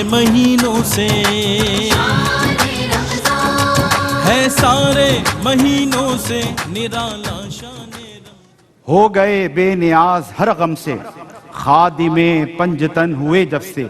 مہینوں سے ہے سارے مہینوں سے نرالا شان ہو گئے بے نیاز ہر غم سے خادم پنجتن ہوئے جب سے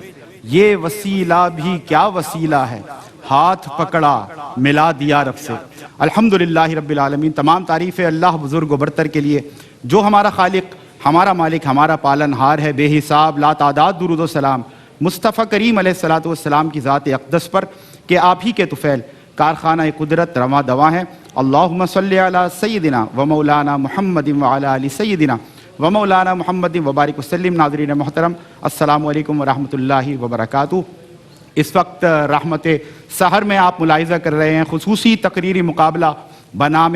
یہ وسیلہ بھی کیا وسیلہ ہے ہاتھ پکڑا ملا دیا رب سے۔ الحمدللہ رب العالمین، تمام تعریف اللہ بزرگ و برتر کے لیے جو ہمارا خالق، ہمارا مالک، ہمارا پالن ہار ہے۔ بے حساب لا تعداد درود و سلام مصطفیٰ کریم علیہ السلام کی ذات اقدس پر کہ آپ ہی کے طفیل کارخانہ قدرت رواں دواں ہے۔ اللہم صلی علی سیدنا و مولانا محمد و علی آل سیدنا و مولانا محمد وبارک وسلم۔ ناظرین محترم، السلام علیکم ورحمۃ اللہ وبرکاتہ۔ اس وقت رحمت سحر میں آپ ملاحظہ کر رہے ہیں خصوصی تقریری مقابلہ بنام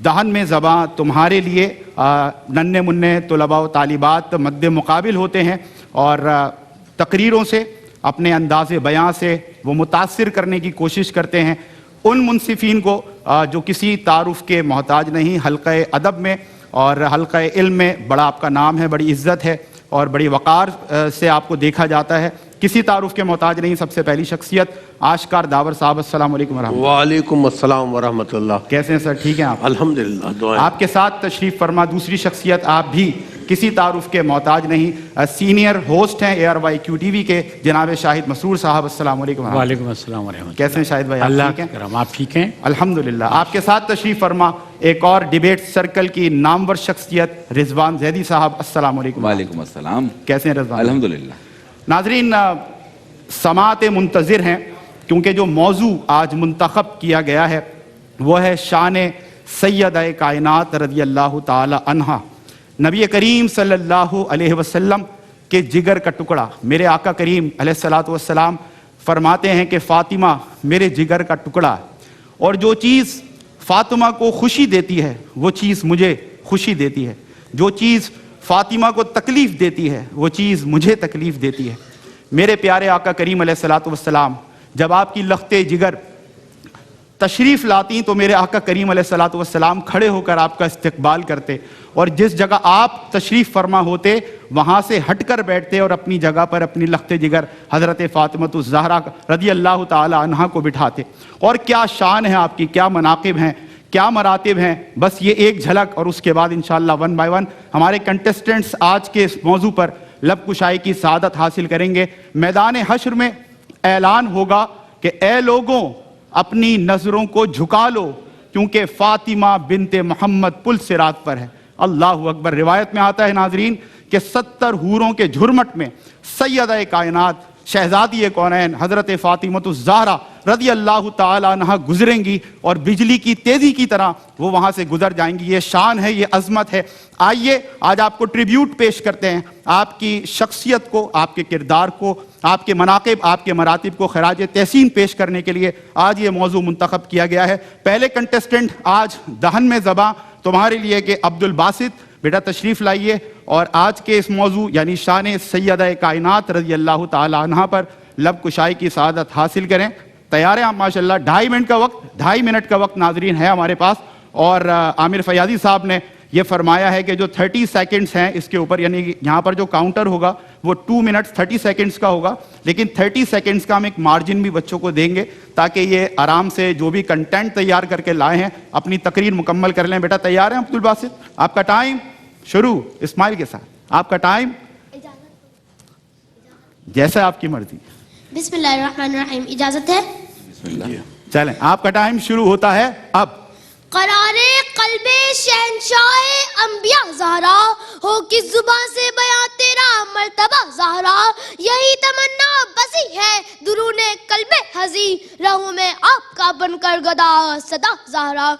دہن میں زباں تمہارے لیے۔ ننھے منھے طلباء و طالبات مد مقابل ہوتے ہیں اور تقریروں سے، اپنے انداز بیاں سے وہ متاثر کرنے کی کوشش کرتے ہیں ان منصفین کو جو کسی تعارف کے محتاج نہیں۔ حلقہ ادب میں اور حلقہ علم میں بڑا آپ کا نام ہے، بڑی عزت ہے اور بڑی وقار سے آپ کو دیکھا جاتا ہے، کسی تعارف کے محتاج نہیں۔ سب سے پہلی شخصیت آشکار داور صاحب، السلام علیکم ورحمۃ اللہ۔ وعلیکم السلام ورحمۃ اللہ۔ کیسے ہیں سر؟ ٹھیک ہیں آپ؟ الحمدللہ، دعائیں۔ آپ کے ساتھ تشریف فرما دوسری شخصیت، آپ بھی کسی تعارف کے محتاج نہیں، سینئر ہوسٹ ہیں ARYQ TV کے جناب شاہد مسرور صاحب، السلام علیکم ورحمۃ اللہ۔ وعلیکم السلام ورحمۃ اللہ۔ کیسے ہیں شاہد بھائی؟ اللہ ٹھیک ہیں؟ کرم، آپ ٹھیک ہیں؟ الحمدللہ۔ آپ کے ساتھ تشریف فرما ایک اور ڈیبیٹ سرکل کی نامور شخصیت رضوان زیدی صاحب، السلام علیکم۔ وعلیکم السلام۔ کیسے ہیں رضوان؟ الحمدللہ۔ ناظرین، سماعت منتظر ہیں کیونکہ جو موضوع آج منتخب کیا گیا ہے وہ ہے شان سیدہ کائنات رضی اللہ تعالی عنہا، نبی کریم صلی اللہ علیہ وسلم کے جگر کا ٹکڑا۔ میرے آقا کریم علیہ السلام فرماتے ہیں کہ فاطمہ میرے جگر کا ٹکڑا ہے، اور جو چیز فاطمہ کو خوشی دیتی ہے وہ چیز مجھے خوشی دیتی ہے، جو چیز فاطمہ کو تکلیف دیتی ہے وہ چیز مجھے تکلیف دیتی ہے۔ میرے پیارے آقا کریم علیہ السلام جب آپ کی لخت جگر تشریف لاتی تو میرے آقا کریم علیہ السلام کھڑے ہو کر آپ کا استقبال کرتے، اور جس جگہ آپ تشریف فرما ہوتے وہاں سے ہٹ کر بیٹھتے اور اپنی جگہ پر اپنی لخت جگر حضرت فاطمہ الزہرا رضی اللہ تعالی عنہا کو بٹھاتے۔ اور کیا شان ہے آپ کی، کیا مناقب ہیں، کیا مراتب ہیں، بس یہ ایک جھلک، اور اس کے بعد انشاءاللہ ون بائی ون ہمارے کنٹیسٹنٹس آج کے اس موضوع پر لب کشائی کی سعادت حاصل کریں گے۔ میدان حشر میں اعلان ہوگا کہ اے لوگوں اپنی نظروں کو جھکا لو کیونکہ فاطمہ بنت محمد پل صراط پر ہے۔ اللہ اکبر۔ روایت میں آتا ہے ناظرین کہ 70 حوروں کے جھرمٹ میں سیدہ کائنات شہزادی کونین حضرت فاطمہ الزہرا رضی اللہ تعالی عنہ گزریں گی اور بجلی کی تیزی کی طرح وہ وہاں سے گزر جائیں گی۔ یہ شان ہے، یہ عظمت ہے۔ آئیے آج آپ کو ٹریبیوٹ پیش کرتے ہیں، آپ کی شخصیت کو، آپ کے کردار کو، آپ کے مناقب، آپ کے مراتب کو خراج تحسین پیش کرنے کے لیے آج یہ موضوع منتخب کیا گیا ہے۔ پہلے کنٹیسٹنٹ آج دہن میں زباں تمہارے لیے کہ عبد الباسط بیٹا تشریف لائیے، اور آج کے اس موضوع یعنی شان سیدہ کائنات رضی اللہ تعالی عنہا پر لب کشائی کی سعادت حاصل کریں۔ تیار ہیں آپ؟ ماشاءاللہ 2.5 منٹ کا وقت ناظرین ہے ہمارے پاس، اور عامر فیاضی صاحب نے یہ فرمایا ہے کہ جو 30 سیکنڈز ہیں اس کے اوپر، یعنی یہاں پر جو کاؤنٹر ہوگا وہ 2 منٹ 30 سیکنڈز کا ہوگا، لیکن 30 سیکنڈز کا ہم ایک مارجن بھی بچوں کو دیں گے تاکہ یہ آرام سے جو بھی کنٹینٹ تیار کر کے لائے ہیں اپنی تقریر مکمل کر لیں۔ بیٹا تیار ہیں عبد الباسط؟ آپ کا ٹائم شروع، اسمائل کے ساتھ آپ کا ٹائم، جیسا آپ کی مرضی۔ بسم اللہ الرحمن الرحیم، اجازت ہے؟ بسم اللہ۔ چلیں، آپ کا ٹائم شروع ہوتا ہے اب۔ قرار قلب شہنشاہ انبیاء زہرا ہو کس زبان سے بیان تیرا مرتبہ زہرا، یہی تمنا بسی ہے درون قلب حزی، رہوں میں آپ کا بن کر گدا صدا زہرا۔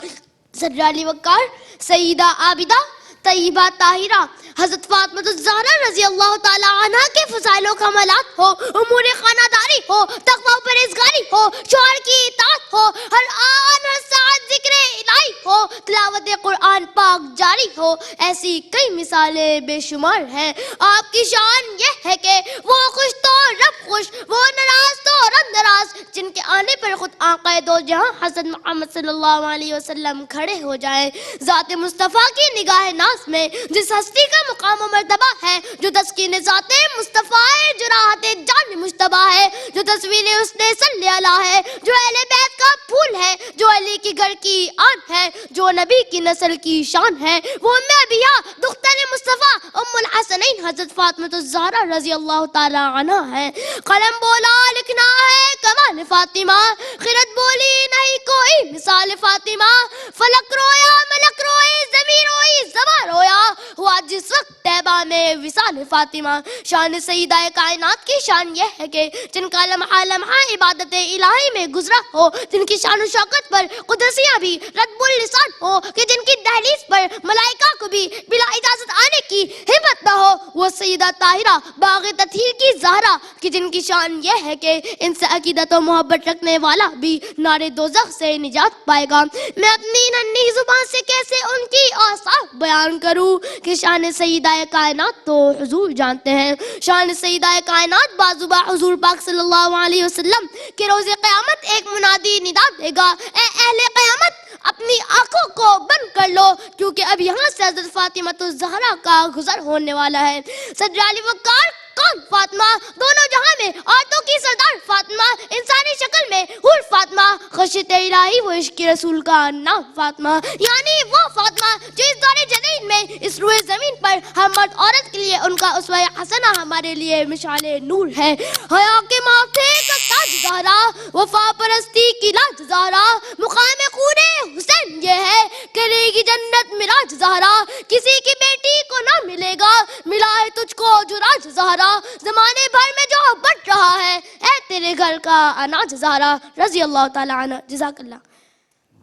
ذرہ علی وقار، سیدہ عابدہ، طیبہ طاہرہ حضرت فاطمہ الزہرا رضی اللہ تعالی عنہ کے فضائل و کمالات ہو، امور خانہ داری ہو، تقوی و پرہیزگاری ہو، شوہر کی اطاعت ہو، ہر آن ہر ساعت ذکر الہی ہو، تلاوت قرآن پاک جاری ہو، ایسی کئی مثالیں بے شمار ہیں. آپ کی شان یہ ہے کہ وہ خوش تو رب خوش، وہ ناراض تو رب ناراض، جن کے آنے پر خود آقا دو جہاں حضرت محمد صلی اللہ علیہ وسلم کھڑے ہو جائیں. ذات مصطفیٰ کی نگاہ ناز میں جس ہستی کا مقام و مرتبہ ہے، جو تسکین ذات مصطفیٰ ہے، جو راحت جان مشتبہ ہے، جو تصویر حسن صلی اللہ ہے، جو اہل بیت کا پھول ہے، جو علی کی گھر کی آن ہے، جو نبی کی نسل کی شان ہے، وہ ام ابیہ دختر مصطفیٰ ام الحسنین حضرت فاطمہ الزہرا رضی اللہ تعالی عنہ ہے. قلم بولا لکھنا ہے کمال فاطمہ، خرد بولی نہیں کوئی مثال فاطمہ. فلک رویا ملک روئی زمین روئی زبان رویا، ہوا جس وقت طیبہ میں وصال فاطمہ. شان سیدہ کائنات کی شان یہ ہے کہ جن کا لمحہ لمحہ عبادت الہی میں گزرا ہو، جن کی شان و شوکت پر قدسیاں بھی رتب اللسان ہو، کہ جن کی دہلیز پر ملائکہ کو بھی بلا اجازت آنے کی ہمت نہ ہو. وہ سیدہ طاہرہ باغ تطہیر کی زہرا، کہ جن کی شان یہ ہے کہ ان سے عقیدت و محبت رکھنے والا بھی نار دوزخ سے نجات پائے گا. میں اپنی ننھی زبان سے کیسے ان کی اوصاف بیان کروں کہ شان سیدہ کائنات تو حضور جانتے ہیں. شان سیدہ کائنات بازوبہ حضور پاک صلی اللہ علیہ وسلم کہ روز قیامت ایک منادی ندا دے گا، اے اہل قیامت اپنی آنکھوں کو بند کر لو، کیونکہ اب یہاں سے حضرت فاطمہ الزہرا کا گزر ہونے والا ہے. صدر علی وقار کون فاطمہ، دونوں جہاں میں عورتوں کی سردار فاطمہ، انسانی شکل میں حور فاطمہ، خشیت الہی و عشق رسول کا نام فاطمہ، یعنی وہ فاطمہ جو اس دور جدید میں اس روئے زمین پر ہر مرد عورت کے لیے ان کا اسوہ حسنہ، ہمارے لیے مشعل نور ہے. حیا کے ماتھے کا تاج زہرا، وفا پرستی کی لاج زہرا، مقام خون حسین یہ ہے، کرے گی جنت مراج زہرا. کسی کی بیٹی کو نہ ملے گا ملا ہے تجھ کو جو راج زہرا، زمانے بھر میں جو بٹ رہا ہے اے تیرے گھر کا اناج زہرا. رضی اللہ تعالی عنہ. جزاک اللہ.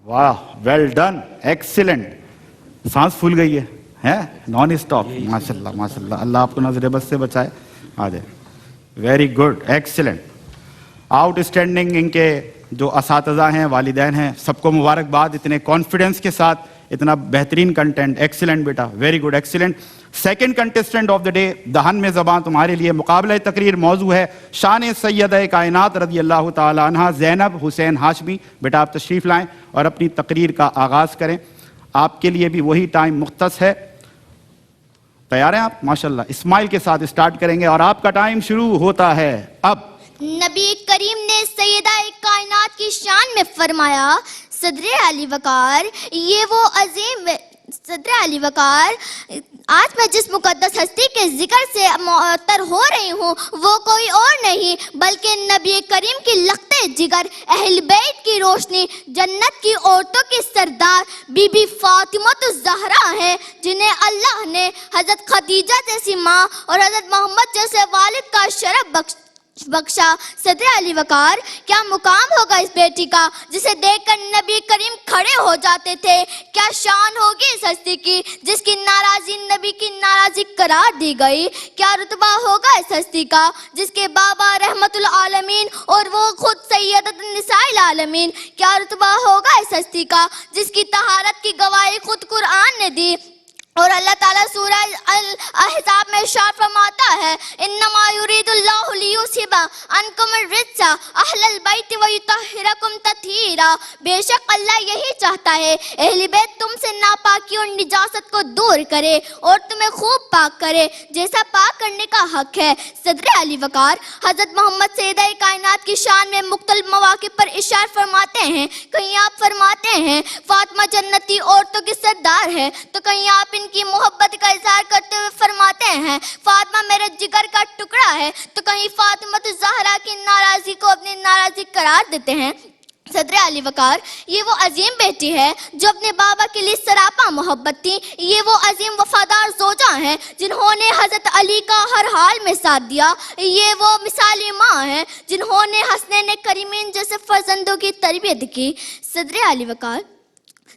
واہ، ویل ڈن، ایکسیلنٹ. سانس پھول گئی ہے نان اسٹاپ. ماشاء اللہ ماشاء اللہ، اللہ آپ کو نظر بد سے بچائے. آ جائے. Very good, excellent, outstanding. ان کے جو اساتذہ ہیں، والدین ہیں، سب کو مبارکباد. اتنے کانفیڈنس کے ساتھ اتنا بہترین کنٹینٹ. ایکسیلنٹ بیٹا، very good, excellent. Second contestant of the day, دہن میں زبان تمہارے لیے. مقابلہ تقریر موضوع ہے شان سیدہ کائنات رضی اللہ تعالی عنہ زینب حسین ہاشمی. بیٹا آپ تشریف لائیں اور اپنی تقریر کا آغاز کریں. آپ کے لیے بھی وہی ٹائم مختص ہے. تیار ہیں آپ؟ ماشاءاللہ. اسمائل کے ساتھ اسٹارٹ کریں گے اور آپ کا ٹائم شروع ہوتا ہے اب. نبی کریم نے سیدہ کائنات کی شان میں فرمایا، صدر علی وقار، یہ وہ عظیم صدر علی وقار، آج میں جس مقدس ہستی کے ذکر سے معطر ہو رہی ہوں وہ کوئی اور نہیں بلکہ نبی کریم کی لختے جگر، اہل بیت کی روشنی، جنت کی عورتوں کی سردار بی بی فاطمہ الزہرا ہے، جنہیں اللہ نے حضرت خدیجہ جیسی ماں اور حضرت محمد جیسے والد کا شرف بخشا. صدر علی وقار، کیا مقام ہوگا اس بیٹی کا جسے دیکھ کر نبی کریم کھڑے ہو جاتے تھے؟ کیا شان ہوگی اس ہستی کی جس کی ناراضی نبی کی ناراضی قرار دی گئی؟ کیا رتبہ ہوگا اس ہستی کا جس کے بابا رحمت العالمین اور وہ خود سیدۃ النساء العالمین؟ کیا رتبہ ہوگا اس ہستی کا جس کی طہارت کی گواہی خود قرآن نے دی اور اللہ تعالیٰ سورہ احزاب میں ارشاد فرماتا ہے، انما یرید اللہ لیذھب عنکم الرجس اہل البیت ویطہرکم تطہیرا. بے شک اللہ یہی چاہتا ہے اہل بیت تم سے ناپاکی اور نجاست کو دور کرے اور تمہیں خوب پاک کرے جیسا پاک کرنے کا حق ہے. صدر علی وقار، حضرت محمد سیدہ کائنات کی شان میں مختلف مواقع پر ارشاد فرماتے ہیں. کہیں آپ فرماتے ہیں فاطمہ جنتی عورتوں کی سردار ہے، تو کہیں آپ ان کی محبت کا اظہار کرتے ہوئے فرماتے ہیں فاطمہ میرے جگر کا ٹکڑا ہے، تو کہیں فاطمہ الزہرا کی ناراضی کو اپنی ناراضی قرار دیتے ہیں. صدر علی وقار، یہ وہ عظیم بیٹی ہے جو اپنے بابا کے لیے سراپا محبت تھی. یہ وہ عظیم وفادار زوجہ ہیں جنہوں نے حضرت علی کا ہر حال میں ساتھ دیا. یہ وہ مثالی ماں ہیں جنہوں نے حسنین کریمین جیسے فرزندوں کی تربیت کی. صدر علی وقار،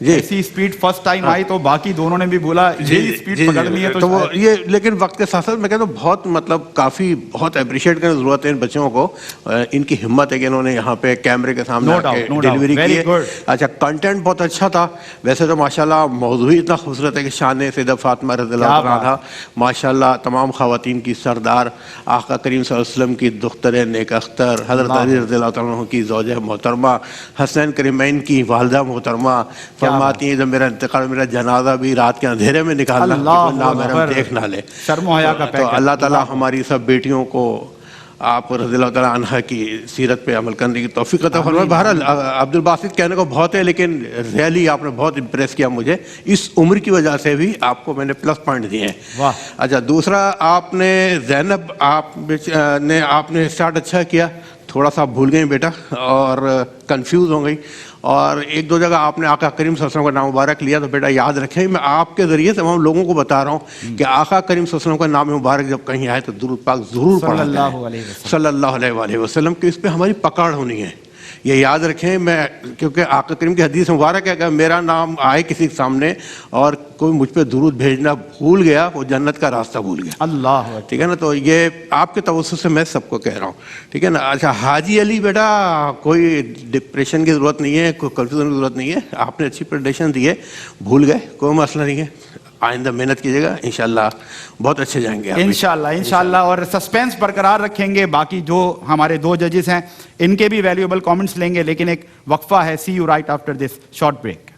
جی ایسی اسپیڈ فرسٹ ٹائم آئی تو باقی دونوں نے بھی بولا یہی اسپیڈ پکڑنی ہے تو وہ یہ لیکن وقت کے ساتھ ساتھ میں کہتا ہوں بہت مطلب کافی بہت اپریشیٹ کرنے کی ضرورت ہے ان بچوں کو. ان کی ہمت ہے کہ انہوں نے یہاں پہ کیمرے کے سامنے ڈیلیوری کی ہے. اچھا کنٹینٹ بہت اچھا تھا ویسے تو ماشاءاللہ موضوع اتنا خوبصورت ہے کہ شان سیدہ فاطمہ رضی اللہ عنہ تھا ماشاءاللہ. تمام خواتین کی سردار آقا کریم صلی اللہ علیہ وسلم کی دختر نیک اختر حضرت علی رضی اللہ عنہ کی زوجہ محترمہ حسین کریمین کی والدہ محترمہ فرماتی ہیں جب میرا انتقال میرا جنازہ بھی رات کے اندھیرے میں نکالنا نامحرم دیکھ نہ لے. شرم و حیا کا تو اللہ تعالیٰ ہماری سب بیٹیوں کو آپ رضی اللہ تعالیٰ عنہ کی سیرت پہ عمل کرنے کی توفیق عطا فرمائے. بہرحال عبد الباسط کہنے کو بہت ہے لیکن ریئلی آپ نے بہت امپریس کیا مجھے اس عمر کی وجہ سے بھی آپ کو میں نے پلس پوائنٹ دیے ہیں. اچھا دوسرا آپ نے زینب آپ نے اسٹارٹ اچھا کیا تھوڑا سا بھول گئی بیٹا اور کنفیوز ہو گئی اور ایک دو جگہ آپ نے آقا کریم صلی اللہ علیہ وسلم کا نام مبارک لیا تو بیٹا یاد رکھیں میں آپ کے ذریعے تمام لوگوں کو بتا رہا ہوں کہ آقا کریم صلی اللہ علیہ وسلم کا نام مبارک جب کہیں آئے تو درود پاک ضرور پڑھا صلی اللہ علیہ وآلہ وسلم کہ اس پہ ہماری پکڑ ہونی ہے. یہ یاد رکھیں میں کیونکہ آقا کریم کی حدیث مبارک ہے کہ میرا نام آئے کسی کے سامنے اور کوئی مجھ پہ درود بھیجنا بھول گیا وہ جنت کا راستہ بھول گیا. اللہ ٹھیک ہے نا. تو یہ آپ کے توسط سے میں سب کو کہہ رہا ہوں ٹھیک ہے نا. اچھا حاجی علی بیٹا کوئی ڈپریشن کی ضرورت نہیں ہے کوئی کنفیوژن کی ضرورت نہیں ہے. آپ نے اچھی پریڈیکشن دی ہے بھول گئے کوئی مسئلہ نہیں ہے آئندہ محنت کیجیے گا انشاءاللہ بہت اچھے جائیں گے انشاءاللہ. اور سسپینس برقرار رکھیں گے. باقی جو ہمارے دو ججز ہیں ان کے بھی ویلیوبل کامنٹس لیں گے لیکن ایک وقفہ ہے. See you right after this short break.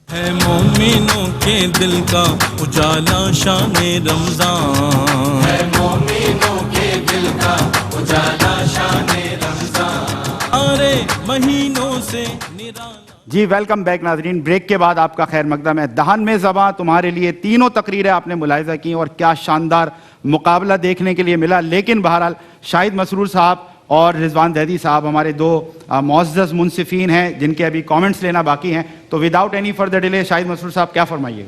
ہے مومنوں کے دل کا اجالا شان رمضان ہے مومنوں کے دل کا اجالا شان رمضان سارے مہینوں سے نرالا. جی ویلکم بیک ناظرین. بریک کے بعد آپ کا خیر مقدم ہے. دہن میں زباں تمہارے لیے تینوں تقریریں آپ نے ملاحظہ کی اور کیا شاندار مقابلہ دیکھنے کے لیے ملا. لیکن بہرحال شاہد مسرور صاحب اور رضوان زیدی صاحب ہمارے دو معزز منصفین ہیں جن کے ابھی کامنٹس لینا باقی ہیں. تو وداؤٹ اینی فردر ڈیلے شاہد مسرور صاحب کیا فرمائیے.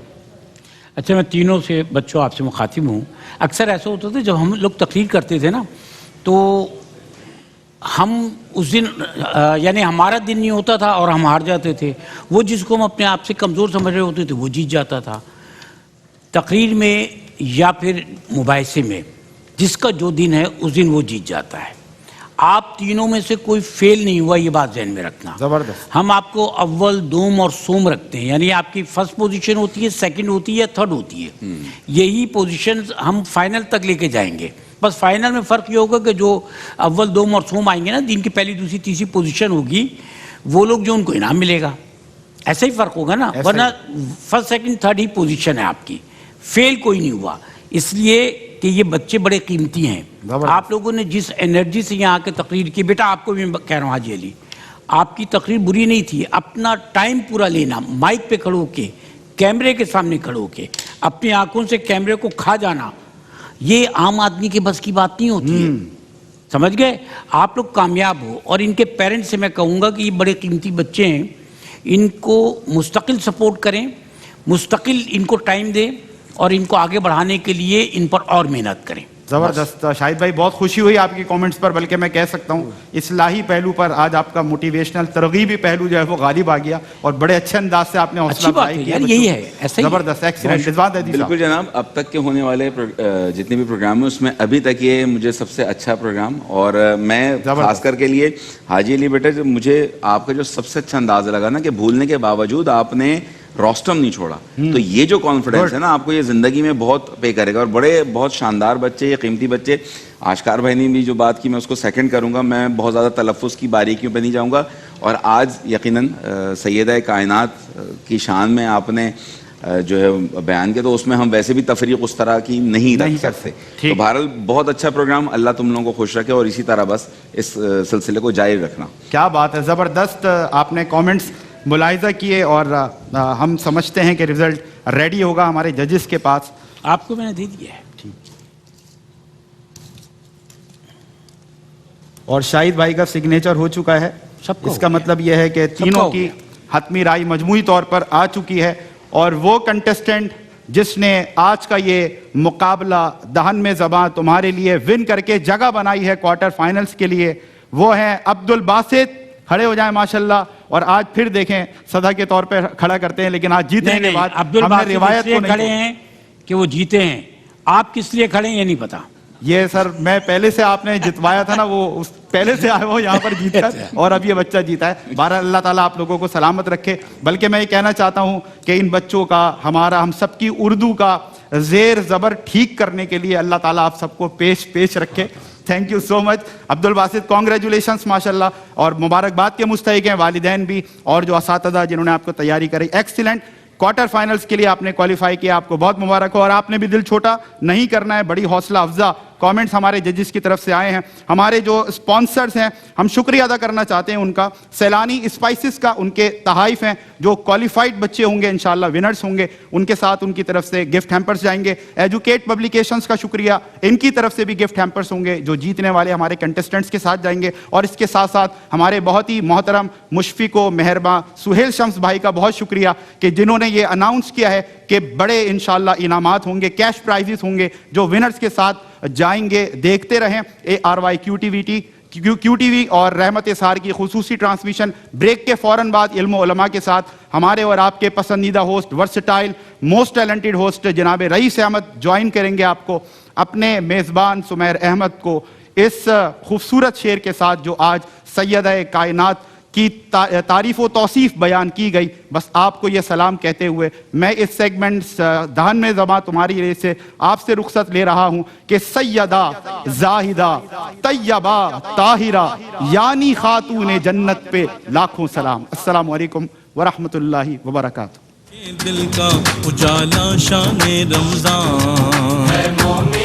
اچھا میں تینوں سے بچوں آپ سے مخاطب ہوں. اکثر ایسا ہوتا تھا جب ہم لوگ تقریر کرتے تھے نا تو ہم اس دن یعنی ہمارا دن نہیں ہوتا تھا اور ہم ہار جاتے تھے. وہ جس کو ہم اپنے آپ سے کمزور سمجھ رہے ہوتے تھے وہ جیت جاتا تھا. تقریر میں یا پھر مباحثے میں جس کا جو دن ہے اس دن وہ جیت جاتا ہے. آپ تینوں میں سے کوئی فیل نہیں ہوا یہ بات ذہن میں رکھنا. زبردست. ہم آپ کو اول دوم اور سوم رکھتے ہیں یعنی آپ کی فرسٹ پوزیشن ہوتی ہے سیکنڈ ہوتی ہے یا تھرڈ ہوتی ہے. یہی پوزیشنز ہم فائنل تک لے کے جائیں گے. بس فائنل میں فرق یہ ہوگا کہ جو اول دوم اور سوم آئیں گے نا دن کی پہلی دوسری تیسری پوزیشن ہوگی وہ لوگ جو ان کو انعام ملے گا. ایسا ہی فرق ہوگا نا ورنہ فرسٹ سیکنڈ تھرڈ ہی پوزیشن ہے آپ کی. فیل کوئی نہیں ہوا اس لیے کہ یہ بچے بڑے قیمتی ہیں. آپ لوگوں نے جس انرجی سے یہاں کے تقریر کی بیٹا آپ کو بھی کہہ رہا ہوں حاجی علی آپ کی تقریر بری نہیں تھی. اپنا ٹائم پورا لینا مائک پہ کھڑو کے کیمرے کے سامنے کھڑو کے اپنی آنکھوں سے کیمرے کو کھا جانا یہ عام آدمی کے بس کی بات نہیں ہوتی ہے. سمجھ گئے. آپ لوگ کامیاب ہو اور ان کے پیرنٹس سے میں کہوں گا کہ یہ بڑے قیمتی بچے ہیں ان کو مستقل سپورٹ کریں مستقل ان کو ٹائم دیں اور ان کو آگے بڑھانے کے لیے ان پر اور محنت کریں. زبردست. شاہد بھائی بہت خوشی ہوئی آپ کی کامنٹس پر بلکہ میں کہہ سکتا ہوں اصلاحی پہلو پر آج آپ کا موٹیویشنل ترغیبی پہلو جو ہے وہ غالب آ گیا اور بڑے اچھے انداز سے آپ نے حوصلہ افزائی کی. یہی ہے ایسا ہی زبردست ایکسیلنٹ. بالکل جناب اب تک کے ہونے والے جتنے بھی پروگرام ہیں اس میں ابھی تک یہ مجھے سب سے اچھا پروگرام اور میں خاص کر کے لیے حاجی علی بیٹا مجھے آپ کا جو سب سے اچھا انداز لگا نا کہ بھولنے کے باوجود آپ نے روسٹم نہیں چھوڑا. تو یہ جو کانفیڈنس ہے نا آپ کو یہ زندگی میں بہت پے کرے گا. اور بڑے بہت شاندار بچے یہ قیمتی بچے. آشکار بھائی نے بھی جو بات کی میں اس کو سیکنڈ کروں گا. میں بہت زیادہ تلفظ کی باریکیوں پہ نہیں جاؤں گا. اور آج یقیناً سیدہ کائنات کی شان میں آپ نے جو ہے بیان کیا تو اس میں ہم ویسے بھی تفریق اس طرح کی نہیں رکھ سکتے. تو بہرحال بہت اچھا پروگرام. اللہ تم لوگوں کو خوش رکھے اور اسی طرح بس اس سلسلے کو جاری رکھنا. کیا بات ہے. زبردست. آپ نے کامنٹس ملاحظہ کیے اور ہم سمجھتے ہیں کہ رزلٹ ریڈی ہوگا ہمارے ججز کے پاس. آپ کو میں نے دے دیا ہے. اور شاہد بھائی کا سگنیچر ہو چکا ہے. اس کا مطلب یہ ہے کہ تینوں کی حتمی رائے مجموعی طور پر آ چکی ہے اور وہ کنٹسٹنٹ جس نے آج کا یہ مقابلہ دہن میں زباں تمہارے لیے ون کر کے جگہ بنائی ہے کوارٹر فائنلز کے لیے وہ ہیں عبد الباسط. کھڑے ہو جائیں ماشاءاللہ. اور آج پھر دیکھیں صدا کے طور پہ کھڑا کرتے ہیں، لیکن آج جیتنے کے بعد عبد ہم نے الباسط روایت اس لیے کو کھڑے نہیں، ہیں کہ وہ جیتے ہیں، آپ کس لیے کھڑے ہیں یہ نہیں پتا. یہ سر میں پہلے سے آپ نے جتوایا تھا نا، وہ پہلے سے آئے وہ یہاں پر جیت کر، اور اب یہ بچہ جیتا ہے. بہرحال اللہ تعالیٰ آپ لوگوں کو سلامت رکھے. بلکہ میں یہ کہنا چاہتا ہوں کہ ان بچوں کا، ہم سب کی اردو کا زیر زبر ٹھیک کرنے کے لیے اللہ تعالیٰ آپ سب کو پیش رکھے. Thank you so much Abdul Basit, congratulations ماشاء اللہ، اور مبارکباد کے مستحق ہیں والدین بھی اور جو اساتذہ جنہوں نے آپ کو تیاری کرائی. ایکسیلنٹ. کوارٹر فائنلز کے لیے آپ نے کوالیفائی کیا، آپ کو بہت مبارک ہو. اور آپ نے بھی دل چھوٹا نہیں کرنا ہے، بڑی حوصلہ افزا کامنٹس ہمارے ججز کی طرف سے آئے ہیں. ہمارے جو اسپانسرز ہیں ہم شکریہ ادا کرنا چاہتے ہیں ان کا. سیلانی اسپائسز کا ان کے تحائف ہیں، جو کوالیفائڈ بچے ہوں گے انشاءاللہ ونرز ہوں گے، ان کے ساتھ ان کی طرف سے گفٹ ہیمپرز جائیں گے. ایجوکیٹ پبلیکیشنز کا شکریہ، ان کی طرف سے بھی گفٹ ہیمپرز ہوں گے جو جیتنے والے ہمارے کنٹسٹنٹس کے ساتھ جائیں گے. اور اس کے ساتھ ساتھ ہمارے بہت ہی محترم مشفق و مہرباں سہیل شمس بھائی کا بہت شکریہ کہ جنہوں نے یہ اناؤنس کیا ہے کہ بڑے انشاءاللہ انعامات ہوں گے، کیش پرائزز ہوں گے جو ونرز کے ساتھ جائیں گے. دیکھتے رہیں ARY کیو ٹی وی اور رحمت سار کی خصوصی ٹرانسمیشن. بریک کے فوراً بعد علم و علماء کے ساتھ ہمارے اور آپ کے پسندیدہ host, versatile most talented host جناب رئیس احمد جوائن کریں گے آپ کو اپنے میزبان سمیر احمد کو اس خوبصورت شعر کے ساتھ جو آج سیدہ کائنات کی تعریف و توصیف بیان کی گئی. بس آپ کو یہ سلام کہتے ہوئے میں اس سیگمنٹ دہن میں زباں تمہاری ریس سے آپ سے رخصت لے رہا ہوں کہ سیدہ زاہدہ طیبہ طاہرہ یعنی خاتون جنت پہ لاکھوں سلام. السلام علیکم ورحمۃ اللہ وبرکاتہ. دل کا اجالا شان رمضان ہے مومن